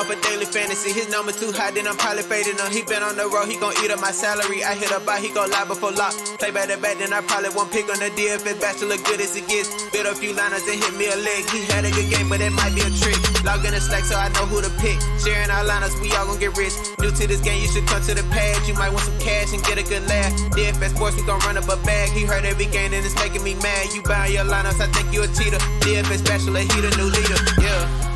up a daily fantasy. His number too high, then I'm probably fading him. He been on the road, he gon' eat up my salary. I hit a buy, he gon' lie before lock. Play back to back, then I probably won't pick on the DFS bachelor, good as it gets. Build a few liners and hit me a leg. He had a good game, but it might be a trick. Log in the Slack so I know who to pick. Sharing our liners, we all gon' get rich. New to this game, you should come to the pad. You might want some cash and get a good laugh. DFS sports, we gon' run up a bag. He heard every game and it's making me mad. You buying your lineups, I think you a cheater. DFS bachelor, he the new leader. Yeah.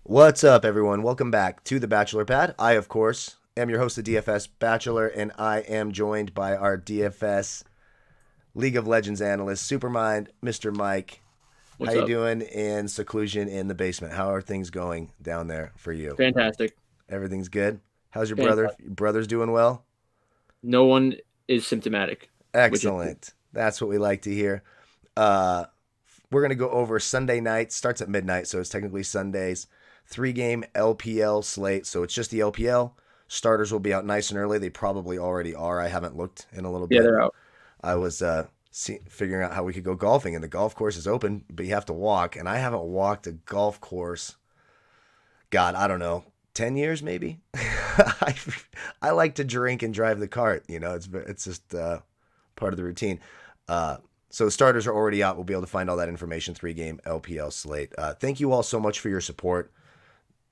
What's up, everyone? Welcome back to the Bachelor Pad. I, of course, am your host of DFS Bachelor, and I am joined by our DFS League of Legends analyst, Supermind, Mr. Mike. What's How you up? doing in seclusion in the basement? How are things going down there for you? Fantastic. Everything's good? How's your Fantastic. brother? Your brother's doing well? No one is symptomatic. Excellent. That's what we like to hear. We're going to go over Sunday night. Starts at midnight, so it's technically Sundays. 3-game LPL slate, so it's just the LPL. Starters will be out nice and early. They probably already are. I haven't looked in a little bit. Yeah, they're out. I was figuring out how we could go golfing, and the golf course is open, but you have to walk, and I haven't walked a golf course, God, I don't know, 10 years maybe? I like to drink and drive the cart. You know, it's just part of the routine. So the starters are already out. We'll be able to find all that information. 3-game LPL slate. Thank you all so much for your support.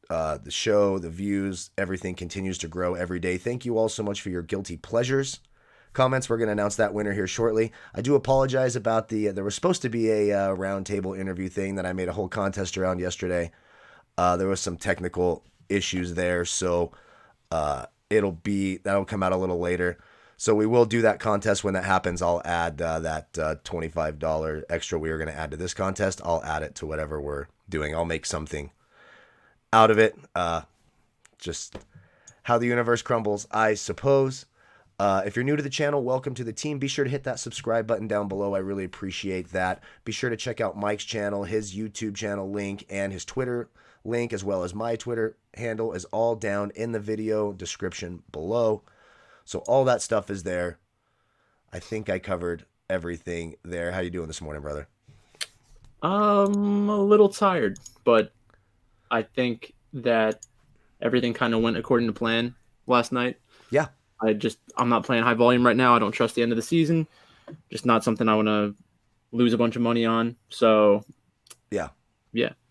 The show, the views, everything continues to grow every day. Thank you all so much for your guilty pleasures comments. We're going to announce that winner here shortly. I do apologize about there was supposed to be a roundtable interview thing that I made a whole contest around yesterday. There was some technical issues there, so that'll come out a little later. So we will do that contest when that happens. I'll add that $25 extra we are going to add to this contest. I'll add it to whatever we're doing. I'll make something out of it. Just how the universe crumbles, I suppose. If you're new to the channel, welcome to the team. Be sure to hit that subscribe button down below. I really appreciate that. Be sure to check out Mike's channel, his YouTube channel link, and his Twitter link, as well as my Twitter handle is all down in the video description below. So all that stuff is there. I think I covered everything there. How you doing this morning, brother? I'm a little tired, but I think that everything kind of went according to plan last night. Yeah. I'm not playing high volume right now. I don't trust the end of the season. Just not something I want to lose a bunch of money on. So yeah,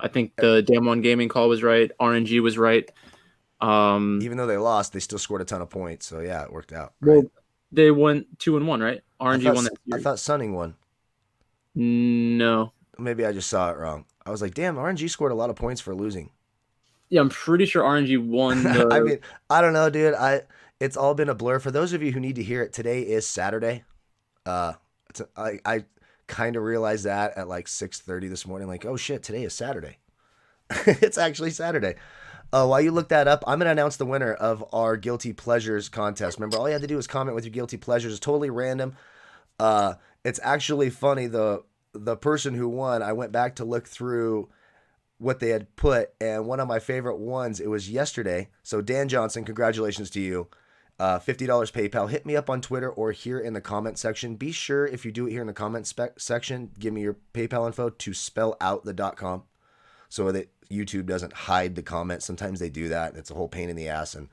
I think the Damn One Gaming call was right. RNG was right. Even though they lost, they still scored a ton of points. So yeah, it worked out. Well, Right? they went 2-1, right? RNG won that I series. thought Sunning won. No. Maybe I just saw it wrong. I was like, damn, RNG scored a lot of points for losing. Yeah, I'm pretty sure RNG won. The... I mean, I don't know, dude. It's all been a blur. For those of you who need to hear it, today is Saturday. I kind of realized that at like 6:30 this morning. Like, oh shit, today is Saturday. It's actually Saturday. While you look that up, I'm going to announce the winner of our Guilty Pleasures contest. Remember, all you had to do was comment with your Guilty Pleasures. It's totally random. It's actually funny. The person who won, I went back to look through what they had put, and one of my favorite ones, it was yesterday. So Dan Johnson, congratulations to you. $50 PayPal. Hit me up on Twitter or here in the comment section. Be sure, if you do it here in the comment section, give me your PayPal info to spell out the .com so that YouTube doesn't hide the comment. Sometimes they do that. It's a whole pain in the ass, and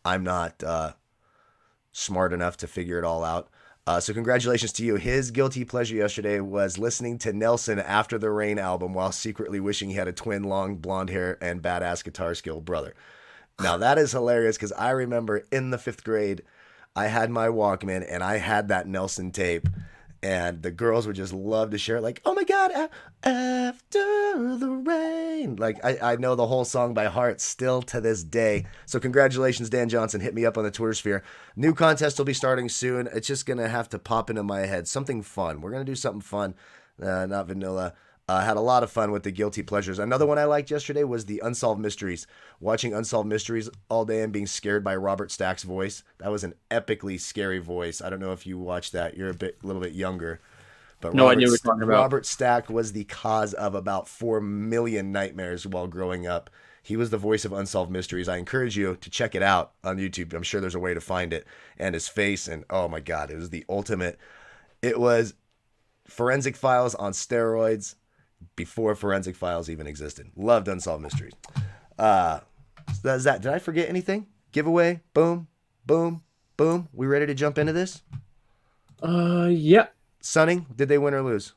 I'm not smart enough to figure it all out. So congratulations to you. His guilty pleasure yesterday was listening to Nelson After the Rain album while secretly wishing he had a twin long blonde hair and badass guitar skill brother. Now that is hilarious because I remember in the 5th grade, I had my Walkman and I had that Nelson tape, and the girls would just love to share it. Like, oh my God, after the rain. Like I know the whole song by heart still to this day. So congratulations, Dan Johnson. Hit me up on the Twitter sphere. New contest will be starting soon. It's just going to have to pop into my head. Something fun. We're going to do something fun, not vanilla. Had a lot of fun with the guilty pleasures. Another one I liked yesterday was the Unsolved Mysteries. Watching Unsolved Mysteries all day and being scared by Robert Stack's voice. That was an epically scary voice. I don't know if you watched that. You're a little bit younger. But no idea what you're talking about. Robert Stack was the cause of about 4 million nightmares while growing up. He was the voice of Unsolved Mysteries. I encourage you to check it out on YouTube. I'm sure there's a way to find it. And his face, and oh my God, it was the ultimate. It was Forensic Files on steroids. before Forensic Files even existed. Loved Unsolved Mysteries. That's that. Did I forget anything? Giveaway? Boom, boom, boom. We ready to jump into this? Yeah. Sunning, did they win or lose?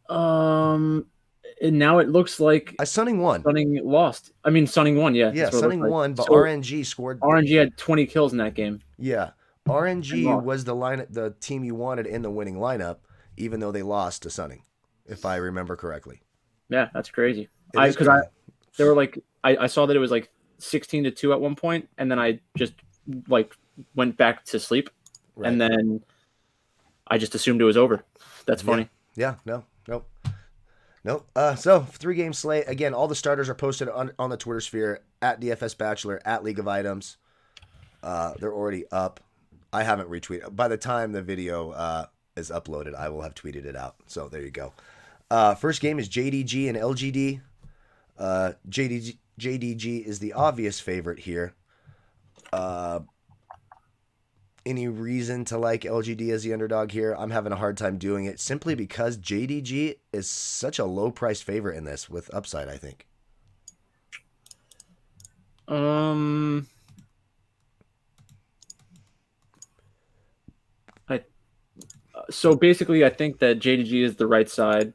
And now it looks like Sunning won. Sunning lost. I mean, Sunning won. Yeah. Yeah, Sunning won, but so RNG scored. RNG had 20 kills in that game. Yeah, RNG was the team you wanted in the winning lineup, even though they lost to Sunning, if I remember correctly. Yeah, that's crazy. I saw that it was like 16-2 at one point, and then I just like went back to sleep, and then I just assumed it was over. That's funny. Yeah. Nope. So 3-game slate. Again, all the starters are posted on the Twitter sphere at DFS Bachelor, at League of Items. They're already up. I haven't retweeted. By the time the video is uploaded, I will have tweeted it out. So there you go. First game is JDG and LGD. JDG is the obvious favorite here. Any reason to like LGD as the underdog here? I'm having a hard time doing it simply because JDG is such a low price favorite in this with upside, I think. So basically, I think that JDG is the right side,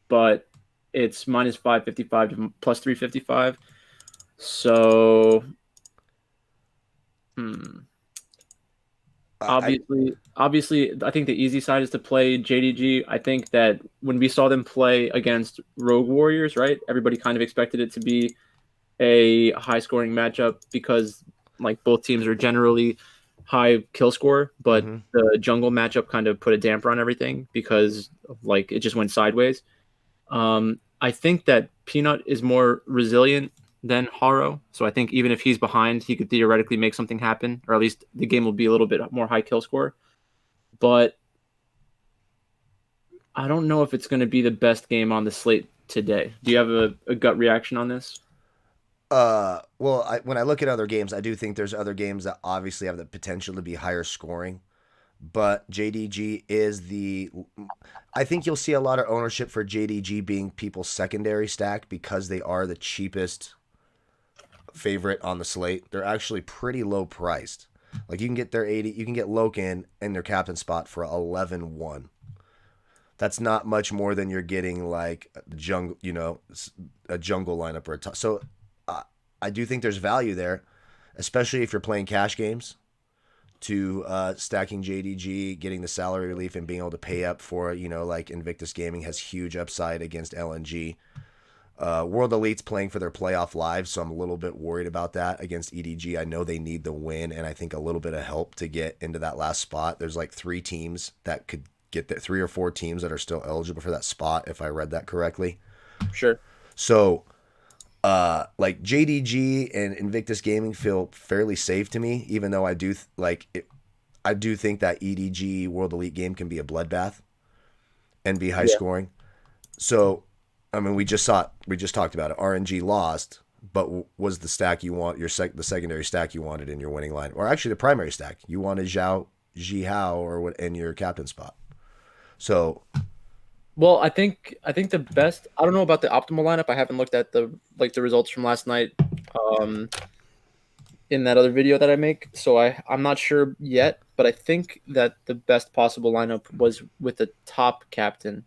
but it's minus 555 to plus 355. So, Obviously, I think the easy side is to play JDG. I think that when we saw them play against Rogue Warriors, right, everybody kind of expected it to be a high-scoring matchup because, like, both teams are generally high kill score, but the jungle matchup kind of put a damper on everything because, like, it just went sideways. I think that Peanut is more resilient than Haro. So I think even if he's behind, he could theoretically make something happen, or at least the game will be a little bit more high kill score. But I don't know if it's going to be the best game on the slate today. Do you have a gut reaction on this? Well, when I look at other games, I do think there's other games that obviously have the potential to be higher scoring. But JDG I think you'll see a lot of ownership for JDG being people's secondary stack because they are the cheapest favorite on the slate. They're actually pretty low priced. Like you can get you can get Loken in their captain spot for 11-1. That's not much more than you're getting like a jungle lineup or a so I do think there's value there, especially if you're playing cash games to stacking JDG, getting the salary relief and being able to pay up for, like Invictus Gaming has huge upside against LNG. World Elite's playing for their playoff lives, so I'm a little bit worried about that against EDG. I know they need the win, and I think a little bit of help to get into that last spot. There's like 3 teams that could get that, 3 or 4 teams that are still eligible for that spot, if I read that correctly. Sure. So, like JDG and Invictus Gaming feel fairly safe to me, even though I do I do think that EDG World Elite game can be a bloodbath and be high scoring. So, I mean, we just talked about it. RNG lost, but was the stack you want the secondary stack you wanted in your winning line, or actually the primary stack you wanted Zhihao or what in your captain spot. So, well, I think the best. I don't know about the optimal lineup. I haven't looked at the results from last night, in that other video that I make. So I'm not sure yet, but I think that the best possible lineup was with the top captain.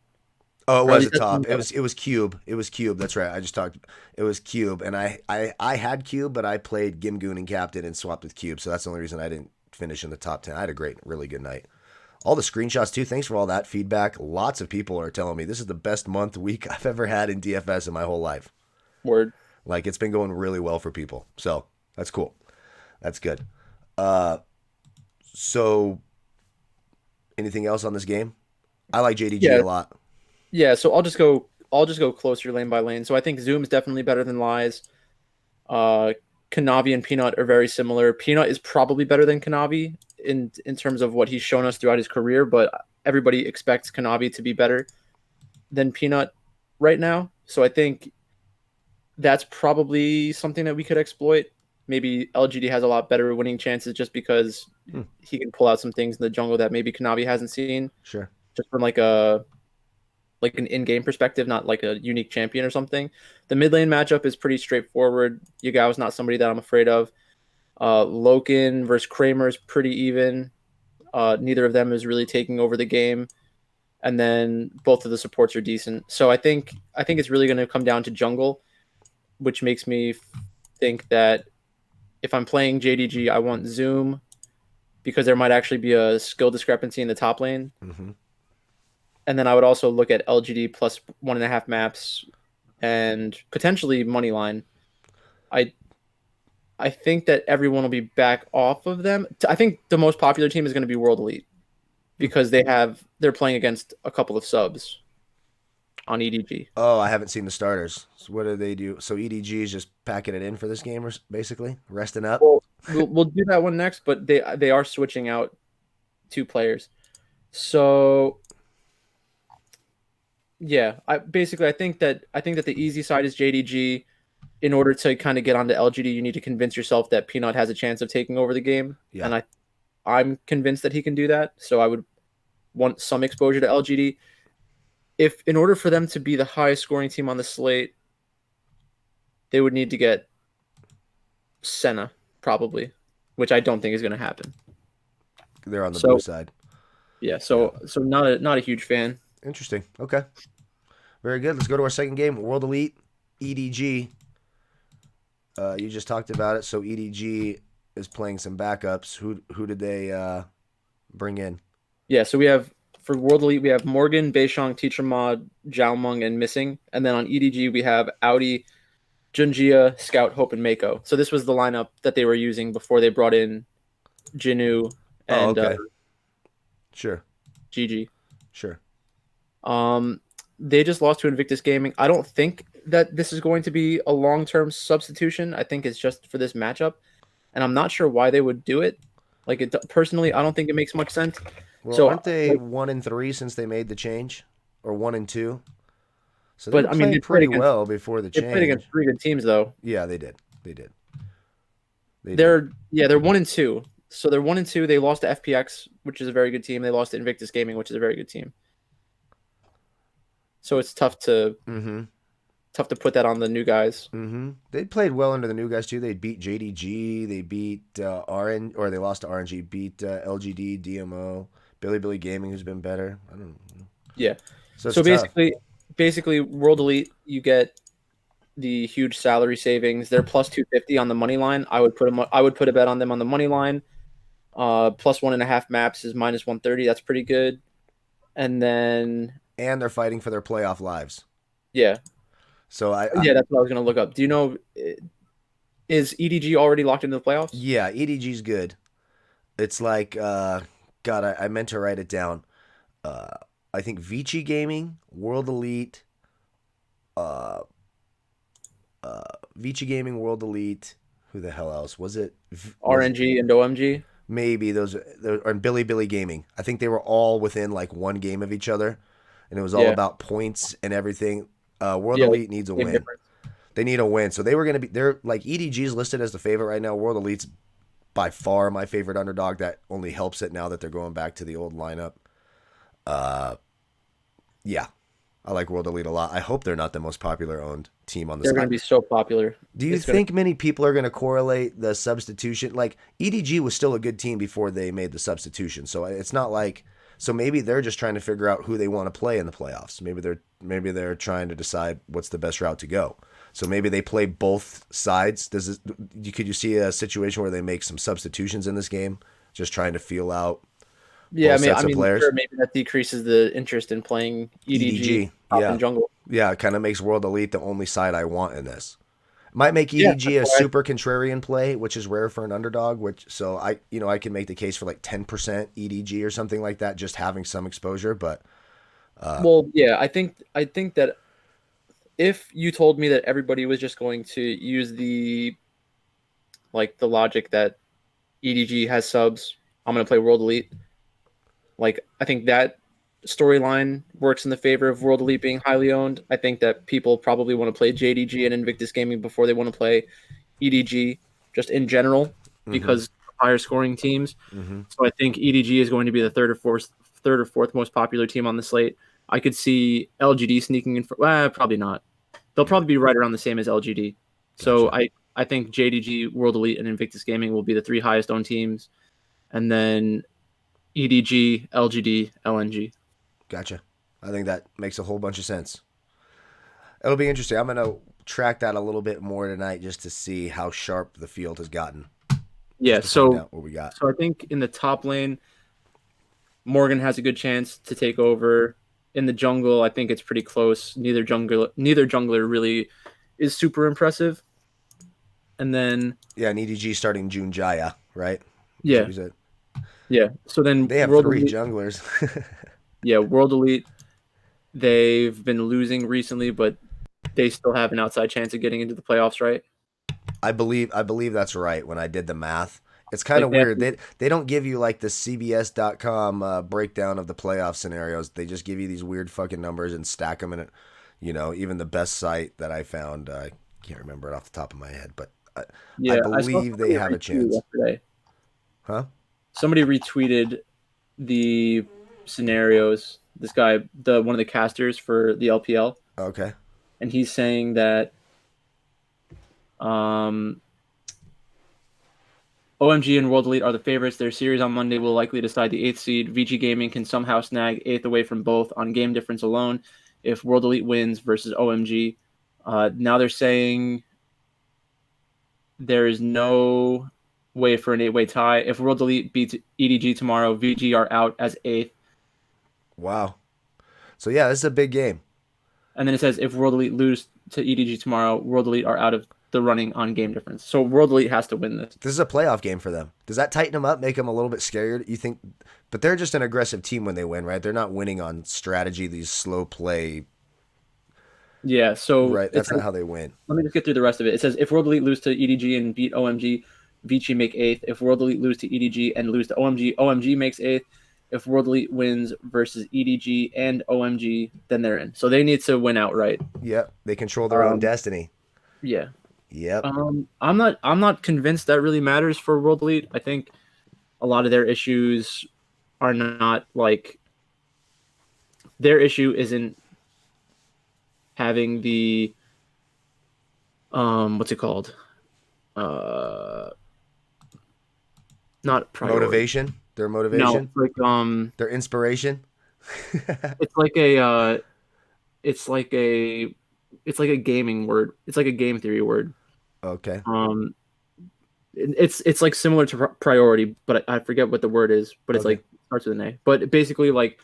Oh, it was a top. It was Cube. It was Cube. That's right. I just talked. It was Cube, and I had Cube, but I played Gimgoon and captain and swapped with Cube. So that's the only reason I didn't finish in the top 10. I had a really good night. All the screenshots too. Thanks for all that feedback. Lots of people are telling me this is the best week I've ever had in DFS in my whole life. Word. Like it's been going really well for people. So that's cool. That's good. So anything else on this game? I like JDG a lot. Yeah, so I'll just go closer lane by lane. So I think Zoom is definitely better than Lies. Kanavi and Peanut are very similar. Peanut is probably better than Kanavi in terms of what he's shown us throughout his career, but everybody expects Kanavi to be better than Peanut right now. So I think that's probably something that we could exploit. Maybe LGD has a lot better winning chances just because he can pull out some things in the jungle that maybe Kanavi hasn't seen. Sure. Just from like a like an in-game perspective, not like a unique champion or something. The mid lane matchup is pretty straightforward. Yagao's not somebody that I'm afraid of. Loken versus Kramer is pretty even. Neither of them is really taking over the game, and then both of the supports are decent. So I think it's really going to come down to jungle, which makes me think that if I'm playing JDG, I want Zoom because there might actually be a skill discrepancy in the top lane. Mm-hmm. And then I would also look at LGD plus 1.5 maps and potentially Moneyline. I think that everyone will be back off of them. I think the most popular team is going to be World Elite because they're playing against a couple of subs on EDG. Oh, I haven't seen the starters. So what do they do? So EDG is just packing it in for this game, basically resting up. Well, we'll do that one next, but they are switching out 2 players. So yeah, I think that the easy side is JDG. In order to kind of get onto LGD, you need to convince yourself that Peanut has a chance of taking over the game. Yeah. And I'm convinced that he can do that. So I would want some exposure to LGD. If in order for them to be the highest scoring team on the slate, they would need to get Senna, probably, which I don't think is going to happen. They're on the blue side. Yeah, so not a huge fan. Interesting. Okay. Very good. Let's go to our second game. World Elite, EDG. You just talked about it. So EDG is playing some backups. Who did they bring in? Yeah, so we have for World Elite we have Morgan, Beishang, Teacher Mod, Zhaomeng, and Missing, and then on EDG we have Audi, Junjia, Scout, Hope, and Mako. So this was the lineup that they were using before they brought in Jinu and Sure. GG. Sure. They just lost to Invictus Gaming. I don't think that this is going to be a long-term substitution. I think it's just for this matchup, and I'm not sure why they would do it. Like personally, I don't think it makes much sense. Well, so aren't they 1-3 since they made the change, or 1-2? So they played pretty well before the change. They played against 3 good teams, though. Yeah, they did. They're 1-2. So they're 1-2. They lost to FPX, which is a very good team. They lost to Invictus Gaming, which is a very good team. So it's tough to put that on the new guys. Mm-hmm. They played well under the new guys too. They beat JDG. They beat they lost to RNG. Beat LGD, DMO, Billy Gaming, who's been better. I don't know. Yeah. So basically, World Elite, you get the huge salary savings. They're plus 250 on the money line. I would put a bet on them on the money line. Plus 1.5 maps is minus 130. That's pretty good. And they're fighting for their playoff lives. Yeah. So that's what I was gonna look up. Do you know, is EDG already locked into the playoffs? Yeah, EDG's good. It's like God, I meant to write it down. I think Vici Gaming, World Elite, Vici Gaming, World Elite. Who the hell else was it? RNG and OMG. Maybe those and Billy Gaming. I think they were all within like one game of each other, and it was all about points and everything. World Elite needs a win. Difference. They need a win, so they're like EDG's listed as the favorite right now. World Elite's by far my favorite underdog. That only helps it now that they're going back to the old lineup. Yeah, I like World Elite a lot. I hope they're not the most popular owned team on the They're going to be so popular. Do you think many people are going to correlate the substitution? Like EDG was still a good team before they made the substitution, so it's not like. So maybe they're just trying to figure out who they want to play in the playoffs. Maybe they're trying to decide what's the best route to go. So maybe they play both sides. Could you see a situation where they make some substitutions in this game, just trying to feel out? Yeah, sure, maybe that decreases the interest in playing EDG and jungle. Yeah, it kind of makes World Elite the only side I want in this. Might make EDG a super contrarian play, which is rare for an underdog. So I can make the case for like 10% EDG or something like that, just having some exposure. But I think that if you told me that everybody was just going to use the logic that EDG has subs, I'm going to play World Elite. Like, I think that storyline works in the favor of World Elite being highly owned. I think that people probably want to play JDG and Invictus Gaming before they want to play EDG, just in general, because higher scoring teams. So I think EDG is going to be the third or fourth most popular team on the slate. I could see LGD sneaking in. Probably not. They'll probably be right around the same as LGD. So I think JDG, World Elite, and Invictus Gaming will be the 3 highest owned teams, and then EDG, LGD, LNG. Gotcha. I think that makes a whole bunch of sense. It'll be interesting. I'm gonna track that a little bit more tonight just to see how sharp the field has gotten. Yeah. So what we got. So I think in the top lane, Morgan has a good chance to take over. In the jungle, I think it's pretty close. Neither jungler really is super impressive. And then and EDG starting June Jaya, right? Yeah. Yeah. So then they have World 3 Elite, junglers. Yeah, World Elite, they've been losing recently, but they still have an outside chance of getting into the playoffs, right? I believe that's right when I did the math. It's kind of weird. They don't give you like the CBS.com breakdown of the playoff scenarios. They just give you these weird fucking numbers and stack them in it. Even the best site that I found, I can't remember it off the top of my head, but I believe they have a chance. Yesterday. Huh? Somebody retweeted the scenarios. This guy, one of the casters for the LPL. Okay. And he's saying that OMG and World Elite are the favorites. Their series on Monday will likely decide the 8th seed. VG Gaming can somehow snag 8th away from both on game difference alone if World Elite wins versus OMG. Now they're saying there is no way for an 8-way tie. If World Elite beats EDG tomorrow, VG are out as 8th. Wow. So yeah, this is a big game. And then it says if World Elite lose to EDG tomorrow, World Elite are out of the running on game difference. So World Elite has to win this. This is a playoff game for them. Does that tighten them up, make them a little bit scared, you think? But they're just an aggressive team when they win, right? They're not winning on strategy, these slow play. Yeah, so right, that's not how they win. Let me just get through the rest of it. It says if World Elite lose to EDG and beat OMG, VG make 8th. If World Elite lose to EDG and lose to OMG, OMG makes 8th. If World Elite wins versus EDG and OMG, then they're in. So they need to win outright. Yep, they control their own destiny. Yeah. Yep. I'm not convinced that really matters for World Elite. I think a lot of their issues are not like their issue isn't having the what's it called? Not priority. Motivation. Their motivation. No, like their inspiration. It's like a gaming word. It's like a game theory word. Okay. It's like similar to priority, but I forget what the word is. But it's like starts with an A. But basically, like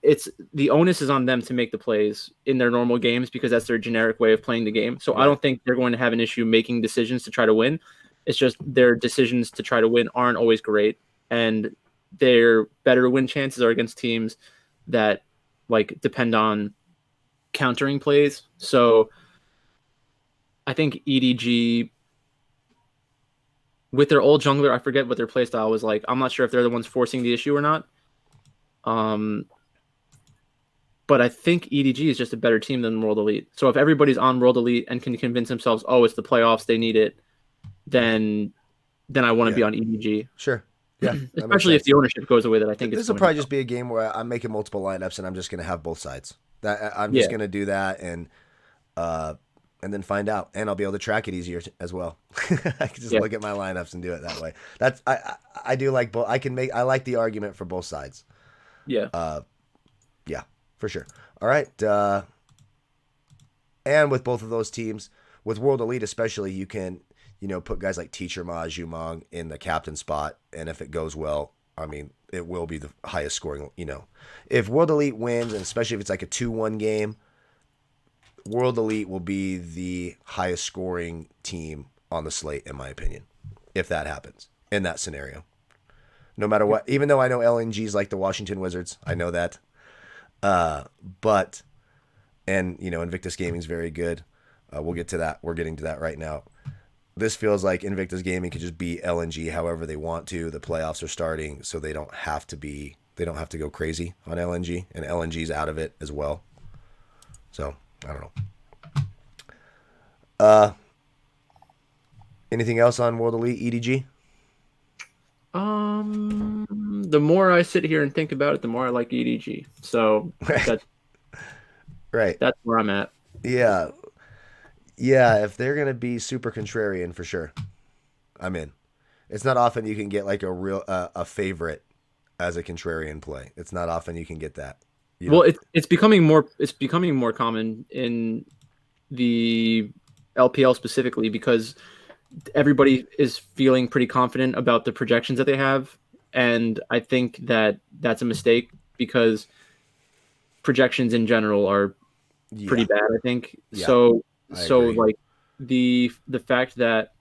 it's the onus is on them to make the plays in their normal games because that's their generic way of playing the game. So I don't think they're going to have an issue making decisions to try to win. It's just their decisions to try to win aren't always great, and their better win chances are against teams that like depend on countering plays. So I think EDG with their old jungler, I forget what their playstyle was like. I'm not sure if they're the ones forcing the issue or not. But I think EDG is just a better team than World Elite. So if everybody's on World Elite and can convince themselves, oh, it's the playoffs, they need it, then I want to be on EDG. Sure. Yeah. Especially if the ownership goes away that I think this will probably just be a game where I'm making multiple lineups and I'm just going to have both sides. I'm just going to do that and then find out, and I'll be able to track it easier as well. I can just look at my lineups and do it that way. That's I do like both. I like the argument for both sides. Yeah. Yeah, for sure. All right. And with both of those teams, with World Elite especially, you can put guys like Teacher Ma, Zhumong in the captain spot, and if it goes well, I mean, it will be the highest scoring. If World Elite wins, and especially if it's like a 2-1 game, World Elite will be the highest scoring team on the slate, in my opinion, if that happens in that scenario. No matter what, even though I know LNG is like the Washington Wizards, I know that. But Invictus Gaming is very good. We'll get to that. We're getting to that right now. This feels like Invictus Gaming could just beat LNG however they want to. The playoffs are starting, so they don't have to go crazy on LNG, and LNG's out of it as well. So I don't know. Anything else on World Elite EDG? The more I sit here and think about it, the more I like EDG. So Right. That's where I'm at. Yeah. Yeah, if they're gonna be super contrarian for sure, I'm in. It's not often you can get like a real a favorite as a contrarian play. It's not often you can get that. You Well, know. it's becoming more common in the LPL specifically because everybody is feeling pretty confident about the projections that they have, and I think that that's a mistake because projections in general are pretty Yeah. bad, I think. Yeah. I So agree. like the fact that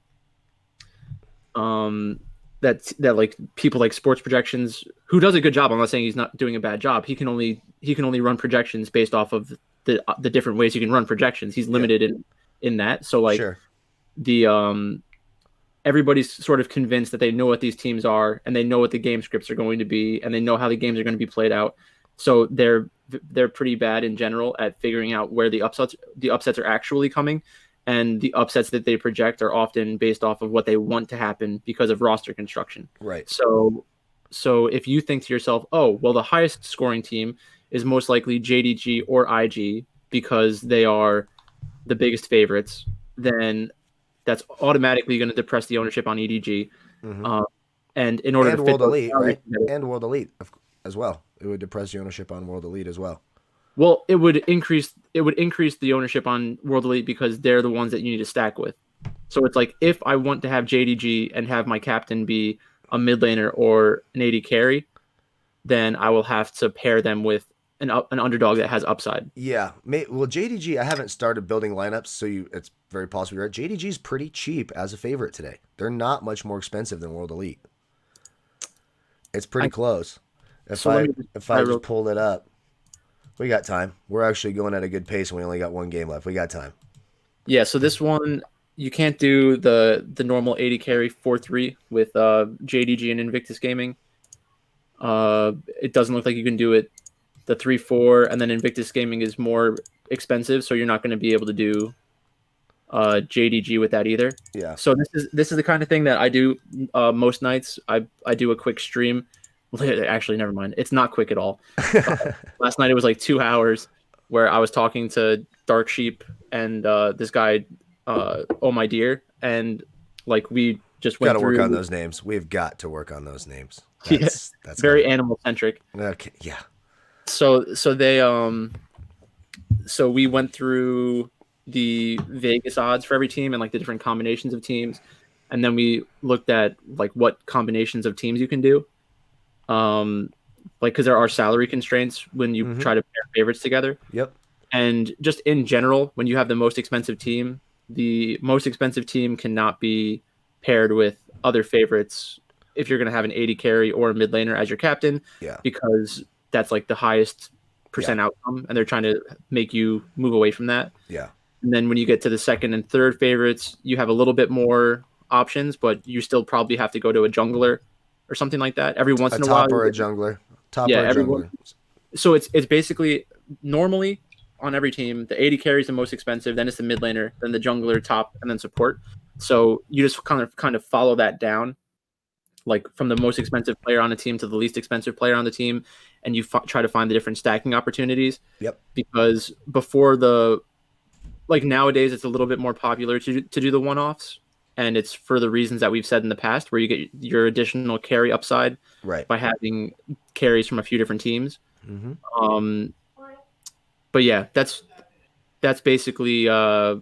um that like people like sports projections, who does a good job, I'm not saying he's not doing a bad job. He can only run projections based off of the different ways you can run projections. He's Yeah. limited in that. So like Sure. the everybody's sort of convinced that they know what these teams are and they know what the game scripts are going to be and they know how the games are going to be played out. So they're pretty bad in general at figuring out where the upsets are actually coming, and the upsets that they project are often based off of what they want to happen because of roster construction. Right. So if you think to yourself, "Oh, well the highest scoring team is most likely JDG or IG because they are the biggest favorites," then that's automatically going to depress the ownership on EDG. Mm-hmm. Um, and in order to And fit World those Elite, salaries right? together, And World Elite as well. It would depress the ownership on World Elite as well. well, it would increase the ownership on World Elite because they're the ones that you need to stack with. So it's like if I want to have JDG and have my captain be a mid laner or an AD carry, then I will have to pair them with an underdog that has upside. Yeah. Well, JDG, I haven't started building lineups, so it's very possible you're right. JDG is pretty cheap as a favorite today. They're not much more expensive than World Elite. It's pretty I, close. If so let I me just if try I real. just pulled it up, we got time. We're actually going at a good pace, and we only got one game left. We got time. Yeah, so this one you can't do the normal 80 carry 4-3 with JDG and Invictus Gaming. It doesn't look like you can do it the 3-4, and then Invictus Gaming is more expensive, so you're not going to be able to do JDG with that either. Yeah. So this is the kind of thing that I do most nights. I do a quick stream. Actually, never mind. It's not quick at all. Last night it was like 2 hours where I was talking to Dark Sheep and this guy, Oh My Dear, and like we just Got went to work on through. those names. We've got to work on those names. Yeah, That's got very to. animal centric. Okay. Yeah. So we went through the Vegas odds for every team and like the different combinations of teams, and then we looked at like what combinations of teams you can do. Like because there are salary constraints when you Mm-hmm. try to pair favorites together. Yep. And just in general, when you have the most expensive team cannot be paired with other favorites if you're going to have an 80 carry or a mid laner as your captain, Yeah. because that's like the highest Yeah. percent outcome, and they're trying to make you move away from that. Yeah. And then when you get to the second and third favorites, you have a little bit more options, but you still probably have to go to a jungler or something like that every once A in a while. top or a jungler. Top Yeah, or a everyone. jungler. So it's basically normally on every team, the 80 carry is the most expensive, then it's the mid laner, then the jungler, top, and then support. So you just kind of follow that down, like from the most expensive player on the team to the least expensive player on the team, and you try to find the different stacking opportunities. Yep. Because before like nowadays, it's a little bit more popular to do the one offs, and it's for the reasons that we've said in the past, where you get your additional carry upside Right. by having carries from a few different teams. Mm-hmm. But yeah, that's basically Yeah.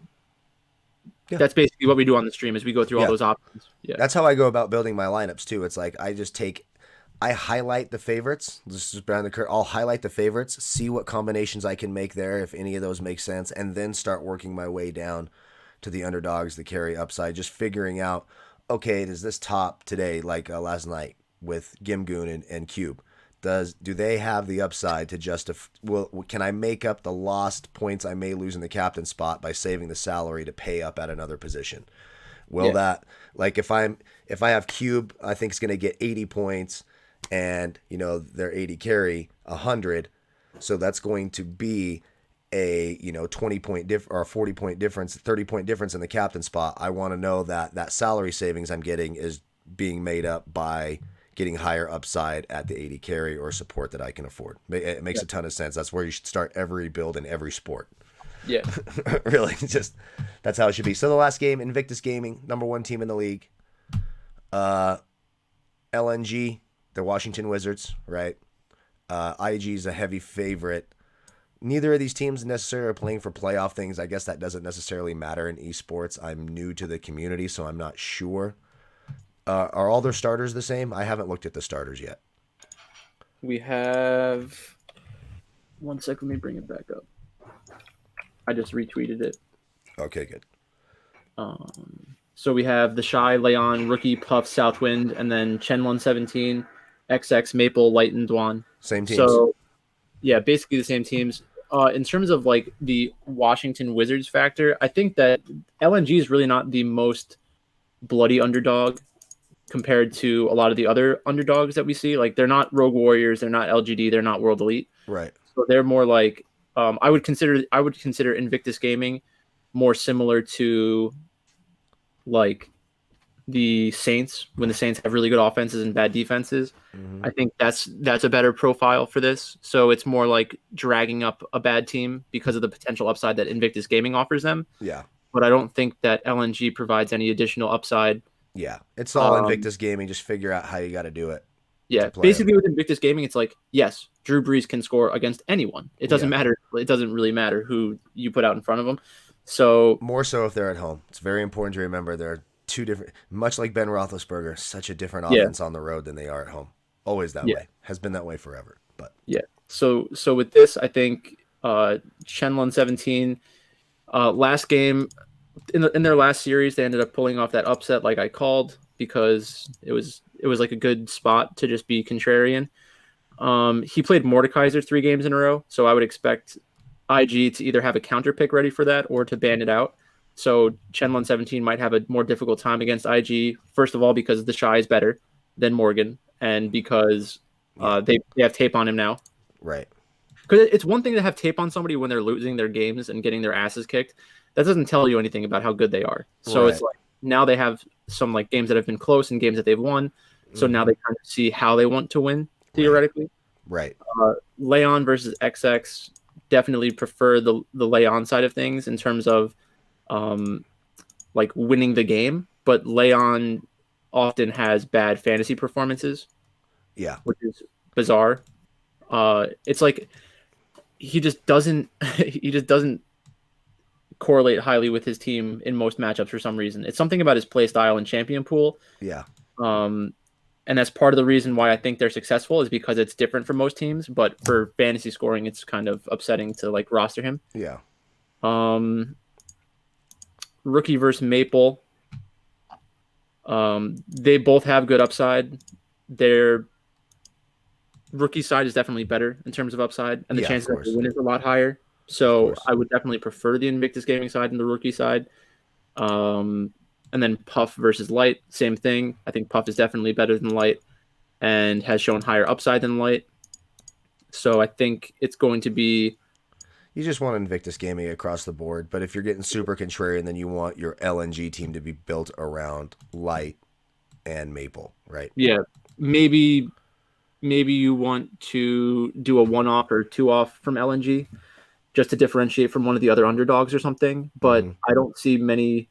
that's basically what we do on the stream is we go through all Yeah. those options. Yeah. That's how I go about building my lineups too. It's like I highlight the favorites. This is behind the curtain. I'll highlight the favorites, see what combinations I can make there, if any of those make sense, and then start working my way down to the underdogs, the carry upside, just figuring out, okay, does this top today, like last night with Gimgoon and Cube, do they have the upside to justify? Can I make up the lost points I may lose in the captain spot by saving the salary to pay up at another position? Will that, like if I have Cube, I think it's going to get 80 points, and their 80 carry 100, so that's going to be a 20 point or a 40 point difference, 30 point difference in the captain spot. I want to know that salary savings I'm getting is being made up by getting higher upside at the AD carry or support that I can afford. It makes a ton of sense. That's where you should start every build in every sport. Yeah. Really, just that's how it should be. So the last game, Invictus Gaming, number 1 team in the league. LNG, the Washington Wizards, right? IG is a heavy favorite. Neither of these teams necessarily are playing for playoff things. I guess that doesn't necessarily matter in esports. I'm new to the community, so I'm not sure. Are all their starters the same? I haven't looked at the starters yet. We have... One sec, let me bring it back up. I just retweeted it. Okay, good. So we have the Shy, Leon, Rookie, Puff, Southwind, and then Chen 117, XX, Maple, Light, and Dwan. Same teams. So, yeah, basically the same teams. In terms of like the Washington Wizards factor, I think that LNG is really not the most bloody underdog compared to a lot of the other underdogs that we see. Like, they're not Rogue Warriors, they're not LGD, they're not World Elite. Right. So they're more like I would consider Invictus Gaming more similar to like the Saints, when the Saints have really good offenses and bad defenses. Mm-hmm. I think that's a better profile for this. So it's more like dragging up a bad team because of the potential upside that Invictus Gaming offers them. Yeah. But I don't think that LNG provides any additional upside. Yeah. It's all Invictus Gaming. Just figure out how you got to do it. Yeah. Basically with Invictus Gaming, it's like, yes, Drew Brees can score against anyone. It doesn't matter. It doesn't really matter who you put out in front of them. So more so if they're at home. It's very important to remember there are two different, much like Ben Roethlisberger, such a different offense on the road than they are at home. Always that way. Has been that way forever. But yeah. So with this, I think Chen 117 last game in their last series, they ended up pulling off that upset like I called, because it was like a good spot to just be contrarian. He played Mordekaiser 3 games in a row, so I would expect IG to either have a counter pick ready for that or to ban it out. So Chen 117 might have a more difficult time against IG, first of all, because the Shy is better than Morgan, and because they have tape on him now. Right. Because it's one thing to have tape on somebody when they're losing their games and getting their asses kicked. That doesn't tell you anything about how good they are. So it's like now they have some like games that have been close and games that they've won. So now they kind of see how they want to win, theoretically. Right. Leon versus XX, definitely prefer the Leon side of things in terms of like winning the game, but Leon often has bad fantasy performances. Yeah. Which is bizarre. It's like he just doesn't correlate highly with his team in most matchups for some reason. It's something about his play style and champion pool. Yeah. And that's part of the reason why I think they're successful, is because it's different from most teams. But for fantasy scoring, it's kind of upsetting to like roster him. Yeah. Rookie versus Maple. They both have good upside. Their rookie side is definitely better in terms of upside, and the chances of win is a lot higher. So I would definitely prefer the Invictus Gaming side and the rookie side. And then Puff versus Light, same thing. I think Puff is definitely better than Light and has shown higher upside than Light. So I think it's going to be... You just want Invictus Gaming across the board, but if you're getting super contrarian, then you want your LNG team to be built around Light and Maple, right? Yeah, maybe you want to do a 1-off or 2-off from LNG just to differentiate from one of the other underdogs or something, but I don't see many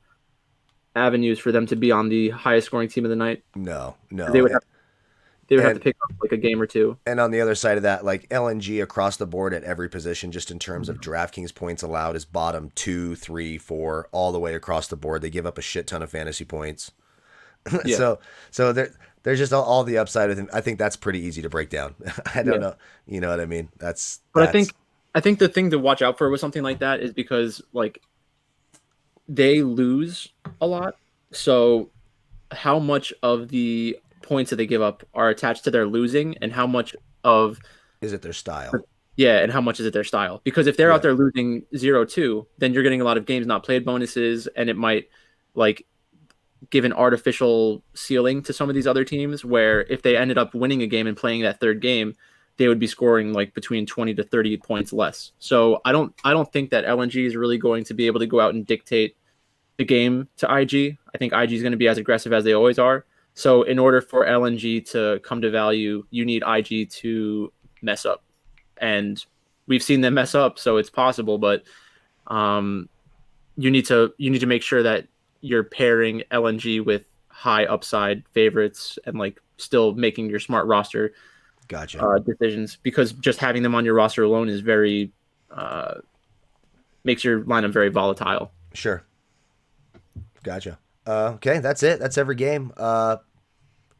avenues for them to be on the highest scoring team of the night. No. They would have to pick up like a game or two. And on the other side of that, like LNG across the board at every position, just in terms of DraftKings points allowed, is bottom 2, 3, 4, all the way across the board. They give up a shit ton of fantasy points. So there's just all the upside of them. I think that's pretty easy to break down. I don't know. You know what I mean? I think the thing to watch out for with something like that is because like they lose a lot. So how much of the points that they give up are attached to their losing, and how much of is it their style? Yeah, and how much is it their style? Because if they're out there losing 0-2, then you're getting a lot of games not played bonuses, and it might like give an artificial ceiling to some of these other teams, where if they ended up winning a game and playing that third game, they would be scoring like between 20 to 30 points less. So I don't think that LNG is really going to be able to go out and dictate the game to IG. I think IG is going to be as aggressive as they always are. So in order for LNG to come to value, you need IG to mess up. And we've seen them mess up, so it's possible, but you need to make sure that you're pairing LNG with high upside favorites and like still making your smart roster decisions, because just having them on your roster alone is very makes your lineup very volatile. Sure. Gotcha. Okay, that's it. That's every game.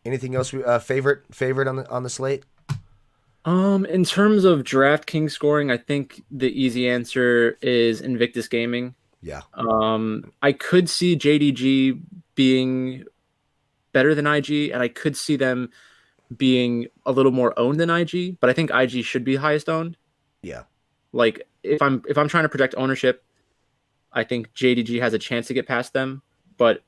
Anything else? Favorite on the slate? In terms of DraftKings scoring, I think the easy answer is Invictus Gaming. Yeah. I could see JDG being better than IG, and I could see them being a little more owned than IG, but I think IG should be highest owned. Yeah. Like if I'm trying to project ownership, I think JDG has a chance to get past them, but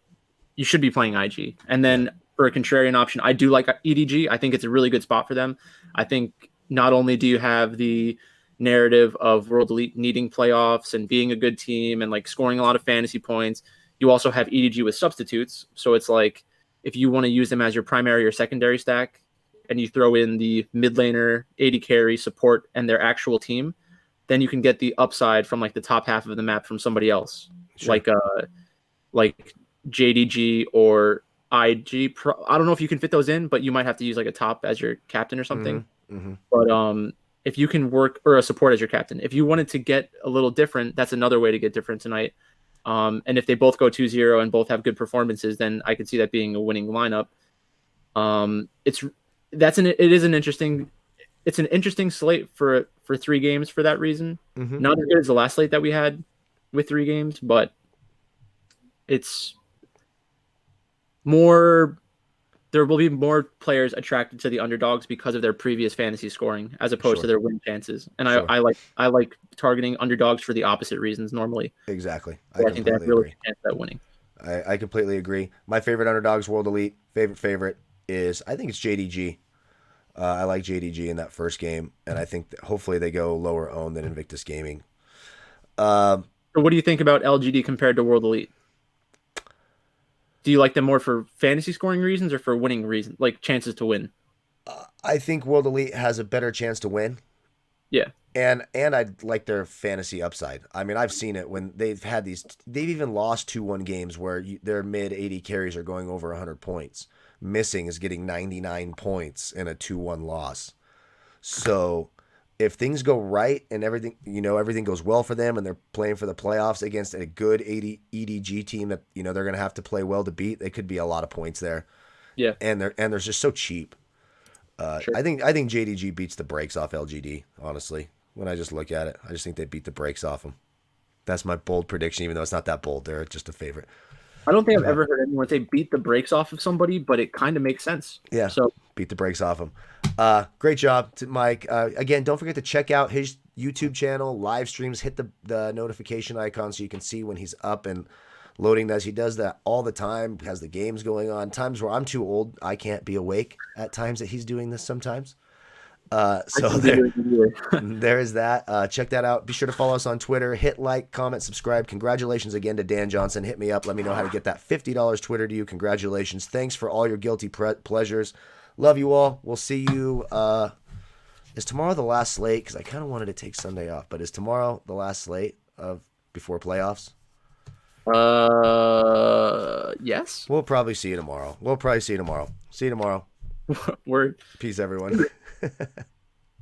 you should be playing IG. And then for a contrarian option, I do like EDG. I think it's a really good spot for them. I think not only do you have the narrative of World Elite needing playoffs and being a good team and like scoring a lot of fantasy points, you also have EDG with substitutes. So it's like if you want to use them as your primary or secondary stack and you throw in the mid laner, AD carry, support, and their actual team, then you can get the upside from like the top half of the map from somebody else. Sure. Like JDG or IG. I don't know if you can fit those in, but you might have to use like a top as your captain or something. Mm-hmm. But if you can work, or a support as your captain, if you wanted to get a little different, that's another way to get different tonight. And if they both go 2-0 and both have good performances, then I could see that being a winning lineup. It is an interesting slate for 3 games for that reason. Mm-hmm. Not as good as the last slate that we had with 3 games, but it's more. There will be more players attracted to the underdogs because of their previous fantasy scoring, as opposed to their win chances. And I like targeting underdogs for the opposite reasons normally. Exactly. I think they have really good chance at winning. I completely agree. My favorite underdogs, World Elite, favorite is, I think it's JDG. I like JDG in that first game, and I think that hopefully they go lower owned than Invictus Gaming. So what do you think about LGD compared to World Elite? Do you like them more for fantasy scoring reasons or for winning reasons, like chances to win? I think World Elite has a better chance to win. Yeah. And I like their fantasy upside. I mean, I've seen it when they've even lost 2-1 games where their mid 80 carries are going over 100 points. Missing is getting 99 points in a 2-1 loss. So if things go right and everything goes well for them and they're playing for the playoffs against a good EDG team that, they're going to have to play well to beat, they could be a lot of points there. Yeah. And they're just so cheap. Sure. I think JDG beats the brakes off LGD, honestly. When I just look at it, I just think they beat the brakes off them. That's my bold prediction, even though it's not that bold. They're just a favorite. I don't think I've ever heard anyone say beat the brakes off of somebody, but it kind of makes sense. Yeah, so beat the brakes off them. Great job to Mike. Again, don't forget to check out his YouTube channel, live streams. Hit the notification icon so you can see when he's up and loading this. He does that all the time, has the games going on. Times where I'm too old, I can't be awake at times that he's doing this sometimes. So there is that. Check that out. Be sure to follow us on Twitter. Hit like, comment, subscribe. Congratulations again to Dan Johnson. Hit me up. Let me know how to get that $50 Twitter to you. Congratulations. Thanks for all your guilty pleasures. Love you all. We'll see you. Is tomorrow the last slate? Because I kind of wanted to take Sunday off, but is tomorrow the last slate of before playoffs? Yes. We'll probably see you tomorrow. See you tomorrow. Word. Peace, everyone.